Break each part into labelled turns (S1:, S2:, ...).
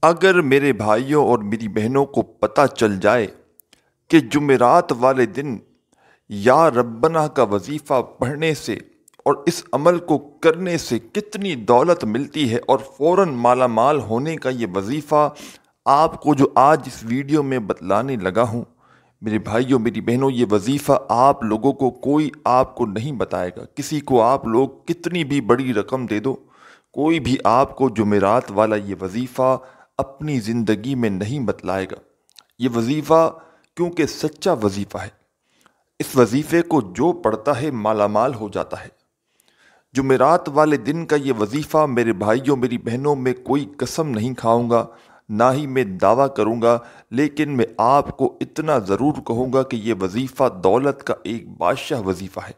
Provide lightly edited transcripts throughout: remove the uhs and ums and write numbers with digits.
S1: اگر میرے بھائیوں اور میری بہنوں کو پتہ چل جائے کہ جمعرات والے دن یا ربنا کا وظیفہ پڑھنے سے اور اس عمل کو کرنے سے کتنی دولت ملتی ہے اور فوراً مالا مال ہونے کا یہ وظیفہ آپ کو جو آج اس ویڈیو میں بتلانے لگا ہوں، میرے بھائیوں میری بہنوں، یہ وظیفہ آپ لوگوں کو کوئی آپ کو نہیں بتائے گا۔ کسی کو آپ لوگ کتنی بھی بڑی رقم دے دو، کوئی بھی آپ کو جمعرات والا یہ وظیفہ اپنی زندگی میں نہیں بتلائے گا۔ یہ وظیفہ کیونکہ سچا وظیفہ ہے، اس وظیفے کو جو پڑھتا ہے مالا مال ہو جاتا ہے۔ جمعرات والے دن کا یہ وظیفہ میرے بھائیوں میری بہنوں، میں کوئی قسم نہیں کھاؤں گا، نہ ہی میں دعویٰ کروں گا، لیکن میں آپ کو اتنا ضرور کہوں گا کہ یہ وظیفہ دولت کا ایک بادشاہ وظیفہ ہے۔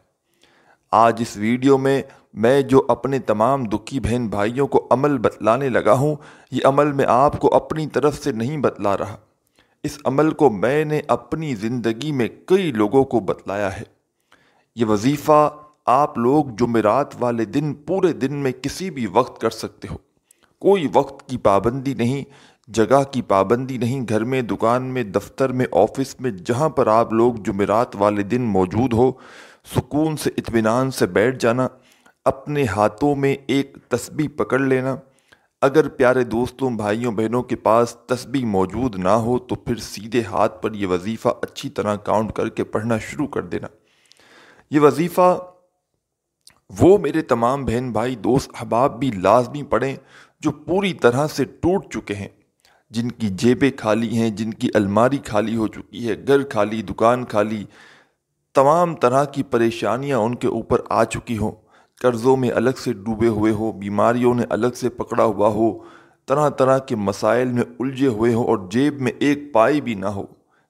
S1: آج اس ویڈیو میں جو اپنے تمام دکھی بہن بھائیوں کو عمل بتلانے لگا ہوں، یہ عمل میں آپ کو اپنی طرف سے نہیں بتلا رہا، اس عمل کو میں نے اپنی زندگی میں کئی لوگوں کو بتلایا ہے۔ یہ وظیفہ آپ لوگ جمعرات والے دن پورے دن میں کسی بھی وقت کر سکتے ہو، کوئی وقت کی پابندی نہیں، جگہ کی پابندی نہیں، گھر میں، دکان میں، دفتر میں، آفس میں، جہاں پر آپ لوگ جمعرات والے دن موجود ہو، سکون سے اطمینان سے بیٹھ جانا، اپنے ہاتھوں میں ایک تسبیح پکڑ لینا۔ اگر پیارے دوستوں بھائیوں بہنوں کے پاس تسبیح موجود نہ ہو تو پھر سیدھے ہاتھ پر یہ وظیفہ اچھی طرح کاؤنٹ کر کے پڑھنا شروع کر دینا۔ یہ وظیفہ وہ میرے تمام بہن بھائی دوست احباب بھی لازمی پڑھیں جو پوری طرح سے ٹوٹ چکے ہیں، جن کی جیبیں خالی ہیں، جن کی الماری خالی ہو چکی ہے، گھر خالی، دکان خالی، تمام طرح کی پریشانیاں ان کے اوپر آ چکی ہوں، قرضوں میں الگ سے ڈوبے ہوئے ہو، بیماریوں نے الگ سے پکڑا ہوا ہو، طرح طرح کے مسائل میں الجھے ہوئے ہو اور جیب میں ایک پائی بھی نہ ہو،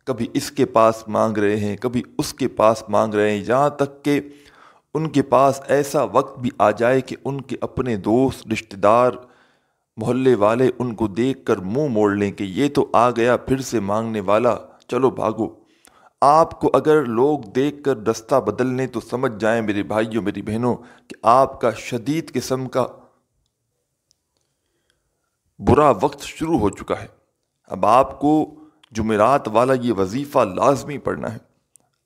S1: کبھی اس کے پاس مانگ رہے ہیں، کبھی اس کے پاس مانگ رہے ہیں، یہاں تک کہ ان کے پاس ایسا وقت بھی آ جائے کہ ان کے اپنے دوست، رشتہ دار، محلے والے ان کو دیکھ کر منہ موڑ لیں کہ یہ تو آ گیا پھر سے مانگنے والا، چلو بھاگو۔ آپ کو اگر لوگ دیکھ کر رستہ بدل لیں تو سمجھ جائیں میرے بھائیوں میری بہنوں کہ آپ کا شدید قسم کا برا وقت شروع ہو چکا ہے۔ اب آپ کو جمعرات والا یہ وظیفہ لازمی پڑھنا ہے۔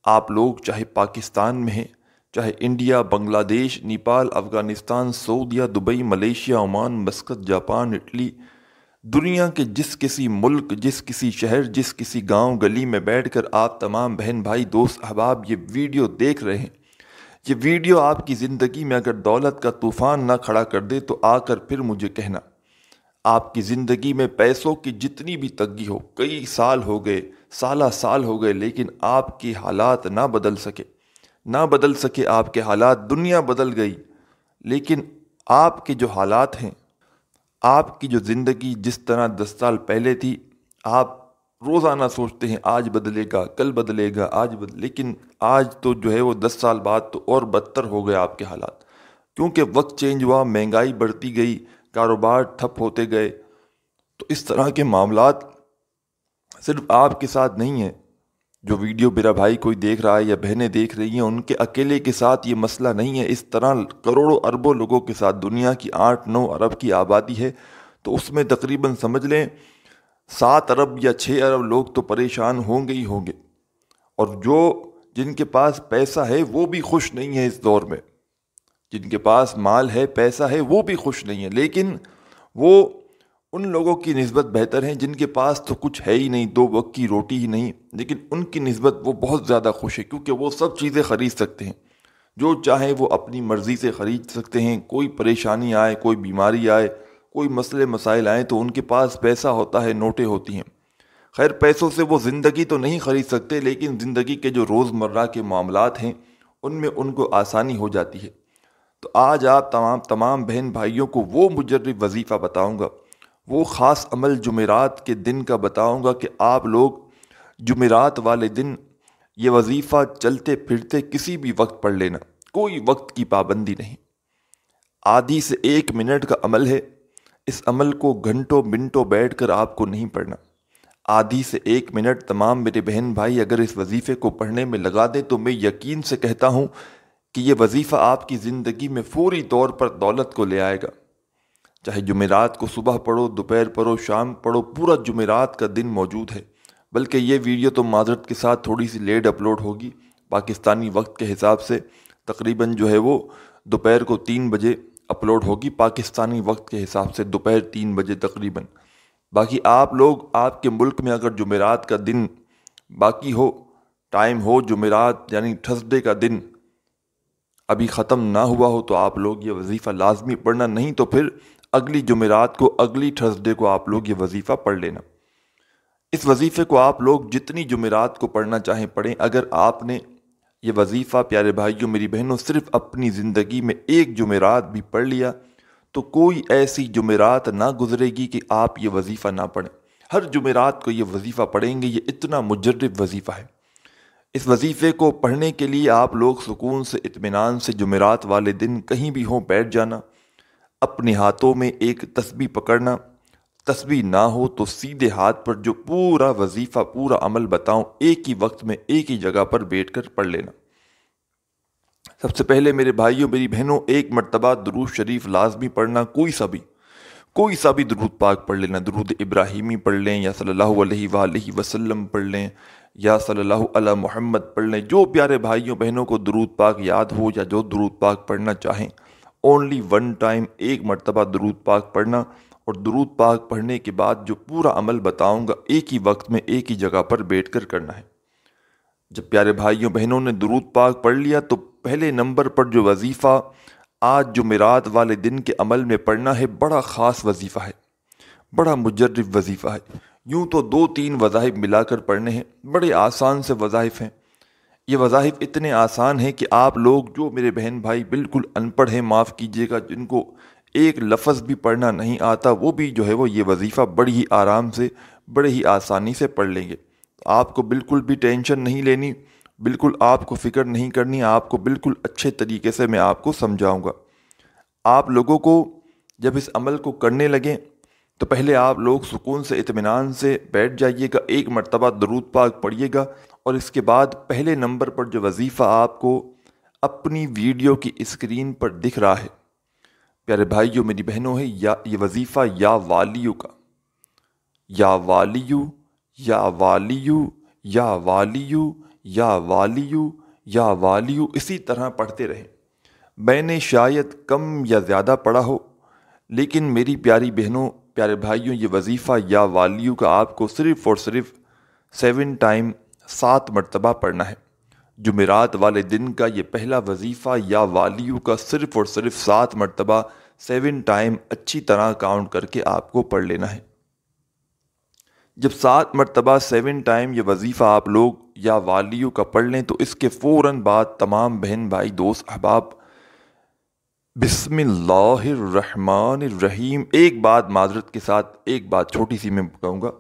S1: آپ لوگ چاہے پاکستان میں ہیں، چاہے انڈیا، بنگلہ دیش، نیپال، افغانستان، سعودیہ، Dubai, Malaysia, Oman, Muscat, Japan, Italy, دنیا کے جس کسی ملک، جس کسی شہر، جس کسی گاؤں گلی میں بیٹھ کر آپ تمام بہن بھائی دوست احباب یہ ویڈیو دیکھ رہے ہیں، یہ ویڈیو آپ کی زندگی میں اگر دولت کا طوفان نہ کھڑا کر دے تو آ کر پھر مجھے کہنا۔ آپ کی زندگی میں پیسوں کی جتنی بھی تنگی ہو، کئی سال ہو گئے، سالہ سال ہو گئے، لیکن آپ کی حالات نہ بدل سکے آپ کے حالات، دنیا بدل گئی، لیکن آپ کے جو حالات ہیں، آپ کی جو زندگی جس طرح 10 سال پہلے تھی، آپ روزانہ سوچتے ہیں آج بدلے گا، کل بدلے گا، لیکن آج تو جو ہے وہ 10 سال بعد تو اور بدتر ہو گئے آپ کے حالات، کیونکہ وقت چینج ہوا، مہنگائی بڑھتی گئی، کاروبار ٹھپ ہوتے گئے۔ تو اس طرح کے معاملات صرف آپ کے ساتھ نہیں ہیں، جو ویڈیو میرا بھائی کوئی دیکھ رہا ہے یا بہنیں دیکھ رہی ہیں، ان کے اکیلے کے ساتھ یہ مسئلہ نہیں ہے، اس طرح کروڑوں اربوں لوگوں کے ساتھ، دنیا کی 8-9 ارب کی آبادی ہے، تو اس میں تقریباً سمجھ لیں 7 ارب یا 6 ارب لوگ تو پریشان ہوں گے ہی ہوں گے، اور جن کے پاس پیسہ ہے وہ بھی خوش نہیں ہے اس دور میں، جن کے پاس مال ہے، پیسہ ہے، وہ بھی خوش نہیں ہے، لیکن وہ ان لوگوں کی نسبت بہتر ہیں جن کے پاس تو کچھ ہے ہی نہیں، 2 وقت کی روٹی ہی نہیں، لیکن ان کی نسبت وہ بہت زیادہ خوش ہے، کیونکہ وہ سب چیزیں خرید سکتے ہیں، جو چاہیں وہ اپنی مرضی سے خرید سکتے ہیں، کوئی پریشانی آئے، کوئی بیماری آئے، کوئی مسئلے مسائل آئیں تو ان کے پاس پیسہ ہوتا ہے، نوٹیں ہوتی ہیں۔ خیر پیسوں سے وہ زندگی تو نہیں خرید سکتے، لیکن زندگی کے جو روزمرہ کے معاملات ہیں ان میں ان کو آسانی ہو جاتی ہے۔ تو آج آپ تمام بہن بھائیوں کو وہ مجرب وظیفہ بتاؤں گا، وہ خاص عمل جمعرات کے دن کا بتاؤں گا کہ آپ لوگ جمعرات والے دن یہ وظیفہ چلتے پھرتے کسی بھی وقت پڑھ لینا، کوئی وقت کی پابندی نہیں، آدھی سے 1 منٹ کا عمل ہے، اس عمل کو گھنٹوں منٹوں بیٹھ کر آپ کو نہیں پڑھنا، آدھی سے 1 منٹ تمام میرے بہن بھائی اگر اس وظیفے کو پڑھنے میں لگا دیں تو میں یقین سے کہتا ہوں کہ یہ وظیفہ آپ کی زندگی میں فوری طور پر دولت کو لے آئے گا، چاہے جمعرات کو صبح پڑھو، دوپہر پڑھو، شام پڑھو، پورا جمعرات کا دن موجود ہے۔ بلکہ یہ ویڈیو تو معذرت کے ساتھ تھوڑی سی لیٹ اپلوڈ ہوگی پاکستانی وقت کے حساب سے، تقریباً جو ہے وہ دوپہر کو 3 بجے اپلوڈ ہوگی پاکستانی وقت کے حساب سے، دوپہر 3 بجے تقریباً۔ باقی آپ لوگ، آپ کے ملک میں اگر جمعرات کا دن باقی ہو، ٹائم ہو، جمعرات یعنی تھرسڈے کا دن ابھی ختم نہ ہوا ہو، تو آپ لوگ یہ وظیفہ لازمی پڑھنا، نہیں تو پھر اگلی جمعرات کو، اگلی تھرسڈے کو آپ لوگ یہ وظیفہ پڑھ لینا۔ اس وظیفے کو آپ لوگ جتنی جمعرات کو پڑھنا چاہیں پڑھیں۔ اگر آپ نے یہ وظیفہ پیارے بھائیوں میری بہنوں صرف اپنی زندگی میں ایک جمعرات بھی پڑھ لیا تو کوئی ایسی جمعرات نہ گزرے گی کہ آپ یہ وظیفہ نہ پڑھیں۔ ہر جمعرات کو یہ وظیفہ پڑھیں گے، یہ اتنا مجرب وظیفہ ہے۔ اس وظیفے کو پڑھنے کے لیے آپ لوگ سکون سے، اطمینان سے جمعرات والے دن کہیں بھی ہوں بیٹھ جانا، اپنے ہاتھوں میں ایک تسبیح پکڑنا، تسبیح نہ ہو تو سیدھے ہاتھ پر جو پورا وظیفہ، پورا عمل بتاؤں، ایک ہی وقت میں ایک ہی جگہ پر بیٹھ کر پڑھ لینا۔ سب سے پہلے میرے بھائیوں میری بہنوں، ایک مرتبہ درود شریف لازمی پڑھنا، کوئی سا بھی درود پاک پڑھ لینا۔ درود ابراہیمی پڑھ لیں، یا صلی اللہ علیہ وآلہ وسلم پڑھ لیں، یا صلی اللہ علی محمد پڑھ لیں۔ جو پیارے بھائیوں بہنوں کو درود پاک یاد ہو یا جو درود پاک پڑھنا چاہیں، اونلی ون ٹائم، ایک مرتبہ درود پاک پڑھنا، اور درود پاک پڑھنے کے بعد جو پورا عمل بتاؤں گا ایک ہی وقت میں ایک ہی جگہ پر بیٹھ کر کرنا ہے۔ جب پیارے بھائیوں بہنوں نے درود پاک پڑھ لیا تو پہلے نمبر پر جو وظیفہ آج جمعرات والے دن کے عمل میں پڑھنا ہے، بڑا خاص وظیفہ ہے، بڑا مجرب وظیفہ ہے۔ یوں تو 2-3 وظائف ملا کر پڑھنے ہیں، بڑے آسان سے وظائف ہیں۔ یہ وظائف اتنے آسان ہیں کہ آپ لوگ جو میرے بہن بھائی بالکل ان پڑھ ہیں، معاف کیجیے گا، جن کو ایک لفظ بھی پڑھنا نہیں آتا، وہ بھی جو ہے وہ یہ وظیفہ بڑی ہی آرام سے، بڑے ہی آسانی سے پڑھ لیں گے۔ آپ کو بالکل بھی ٹینشن نہیں لینی، بالکل آپ کو فکر نہیں کرنی، آپ کو بالکل اچھے طریقے سے میں آپ کو سمجھاؤں گا۔ آپ لوگوں کو جب اس عمل کو کرنے لگیں تو پہلے آپ لوگ سکون سے، اطمینان سے بیٹھ جائیے گا، ایک مرتبہ درود پاک پڑھیے گا، اور اس کے بعد پہلے نمبر پر جو وظیفہ آپ کو اپنی ویڈیو کی اسکرین پر دکھ رہا ہے، پیارے بھائیوں میری بہنوں، ہے یہ وظیفہ یا والیو کا، یا والیو، یا والیو، یا والیو، یا والیو، یا والیو، اسی طرح پڑھتے رہیں۔ میں نے شاید کم یا زیادہ پڑھا ہو، لیکن میری پیاری بہنوں، پیارے بھائیوں، یہ وظیفہ یا والیو کا آپ کو صرف اور صرف 7 ٹائم، 7 مرتبہ پڑھنا ہے۔ جمعرات والے دن کا یہ پہلا وظیفہ یا والیو کا صرف اور صرف 7 مرتبہ، 7 ٹائم اچھی طرح کاؤنٹ کر کے آپ کو پڑھ لینا ہے۔ جب 7 مرتبہ 7 ٹائم یہ وظیفہ آپ لوگ یا والیو کا پڑھ لیں تو اس کے فوراً بعد تمام بہن بھائی دوست احباب بسم اللہ الرحمن الرحیم، ایک بات معذرت کے ساتھ، ایک بات چھوٹی سی میں کہوں گا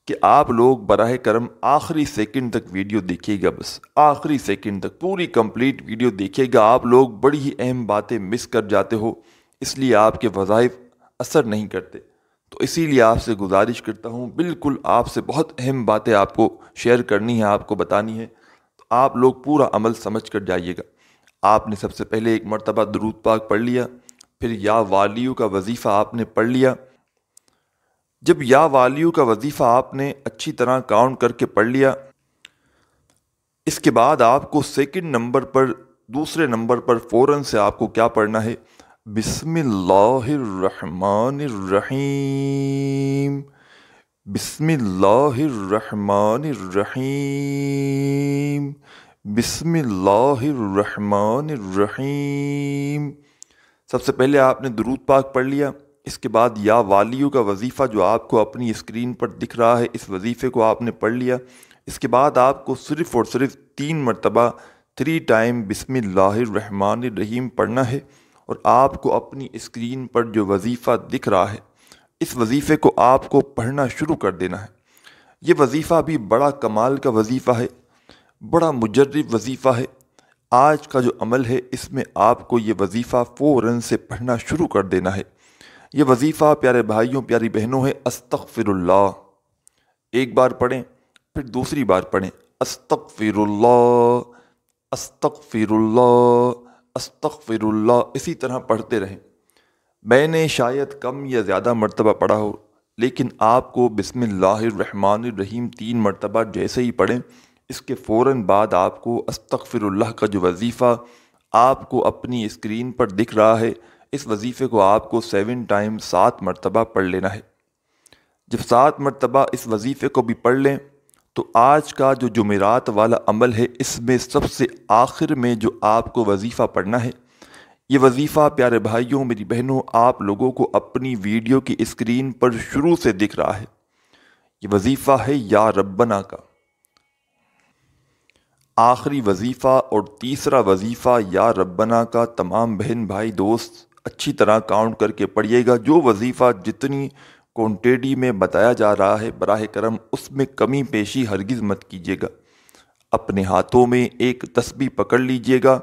S1: کہ آپ لوگ براہ کرم آخری سیکنڈ تک ویڈیو دیکھیے گا، بس آخری سیکنڈ تک پوری کمپلیٹ ویڈیو دیکھیے گا۔ آپ لوگ بڑی ہی اہم باتیں مس کر جاتے ہو، اس لیے آپ کے وظائف اثر نہیں کرتے، تو اسی لیے آپ سے گزارش کرتا ہوں، بالکل آپ سے بہت اہم باتیں آپ کو شیئر کرنی ہے، آپ کو بتانی ہے، تو آپ لوگ پورا عمل سمجھ کر جائیے گا۔ آپ نے سب سے پہلے ایک مرتبہ درود پاک پڑھ لیا، پھر یا والیو کا وظیفہ آپ نے پڑھ لیا۔ جب یا والیو کا وظیفہ آپ نے اچھی طرح کاؤنٹ کر کے پڑھ لیا، اس کے بعد آپ کو سیکنڈ نمبر پر، دوسرے نمبر پر فوراً سے آپ کو کیا پڑھنا ہے؟ بسم اللہ الرحمن الرحیم، بسم اللہ الرحمن الرحیم، بسم اللہ الرحمن الرحیم۔ سب سے پہلے آپ نے درود پاک پڑھ لیا، اس کے بعد یا والیو کا وظیفہ جو آپ کو اپنی اسکرین پر دکھ رہا ہے، اس وظیفے کو آپ نے پڑھ لیا۔ اس کے بعد آپ کو صرف اور صرف 3 مرتبہ 3 ٹائم بسم اللہ الرحمن الرحیم پڑھنا ہے، اور آپ کو اپنی اسکرین پر جو وظیفہ دکھ رہا ہے، اس وظیفے کو آپ کو پڑھنا شروع کر دینا ہے۔ یہ وظیفہ بھی بڑا کمال کا وظیفہ ہے، بڑا مجرب وظیفہ ہے۔ آج کا جو عمل ہے اس میں آپ کو یہ وظیفہ فوراً سے پڑھنا شروع کر دینا ہے۔ یہ وظیفہ پیارے بھائیوں پیاری بہنوں ہے استغفر اللہ، ایک بار پڑھیں، پھر دوسری بار پڑھیں، استغفر اللہ، استغفر اللہ، استغفر اللہ، اسی طرح پڑھتے رہیں۔ میں نے شاید کم یا زیادہ مرتبہ پڑھا ہو، لیکن آپ کو بسم اللہ الرحمن الرحیم 3 مرتبہ جیسے ہی پڑھیں، اس کے فوراً بعد آپ کو استغفر اللہ کا جو وظیفہ آپ کو اپنی اسکرین پر دکھ رہا ہے، اس وظیفے کو آپ کو 7 ٹائم 7 مرتبہ پڑھ لینا ہے۔ جب 7 مرتبہ اس وظیفے کو بھی پڑھ لیں تو آج کا جو جمعرات والا عمل ہے، اس میں سب سے آخر میں جو آپ کو وظیفہ پڑھنا ہے، یہ وظیفہ پیارے بھائیوں میری بہنوں آپ لوگوں کو اپنی ویڈیو کی اسکرین پر شروع سے دکھ رہا ہے۔ یہ وظیفہ ہے یا ربنا کا آخری وظیفہ، اور تیسرا وظیفہ یا ربنا کا تمام بہن بھائی دوست اچھی طرح کاؤنٹ کر کے پڑھیے گا۔ جو وظیفہ جتنی کوانٹیٹی میں بتایا جا رہا ہے براہ کرم اس میں کمی بیشی ہرگز مت کیجیے گا۔ اپنے ہاتھوں میں ایک تسبیح پکڑ لیجیے گا،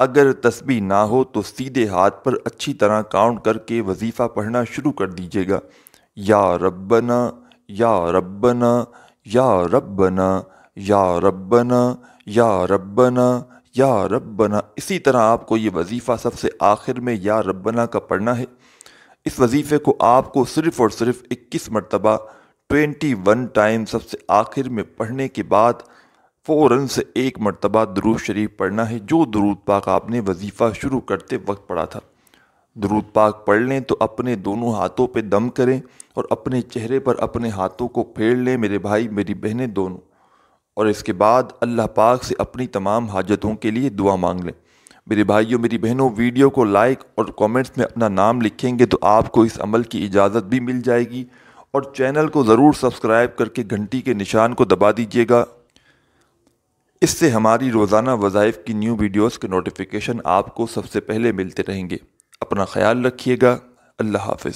S1: اگر تسبیح نہ ہو تو سیدھے ہاتھ پر اچھی طرح کاؤنٹ کر کے وظیفہ پڑھنا شروع کر دیجیے گا۔ یا ربنا یا ربنا یا ربنا یا ربنا یا ربنا یا ربنا، اسی طرح آپ کو یہ وظیفہ سب سے آخر میں یا ربنا کا پڑھنا ہے۔ اس وظیفے کو آپ کو صرف اور صرف 21 مرتبہ 21 ٹائم سب سے آخر میں پڑھنے کے بعد فوراً سے 1 مرتبہ درود شریف پڑھنا ہے، جو درود پاک آپ نے وظیفہ شروع کرتے وقت پڑھا تھا۔ درود پاک پڑھ لیں تو اپنے دونوں ہاتھوں پہ دم کریں اور اپنے چہرے پر اپنے ہاتھوں کو پھیر لیں میرے بھائی میری بہنیں دونوں، اور اس کے بعد اللہ پاک سے اپنی تمام حاجتوں کے لیے دعا مانگ لیں۔ میرے بھائیوں میری بہنوں، ویڈیو کو لائک اور کامنٹس میں اپنا نام لکھیں گے تو آپ کو اس عمل کی اجازت بھی مل جائے گی، اور چینل کو ضرور سبسکرائب کر کے گھنٹی کے نشان کو دبا دیجیے گا۔ اس سے ہماری روزانہ وظائف کی نیو ویڈیوز کے نوٹیفیکیشن آپ کو سب سے پہلے ملتے رہیں گے۔ اپنا خیال رکھیے گا۔ اللہ حافظ۔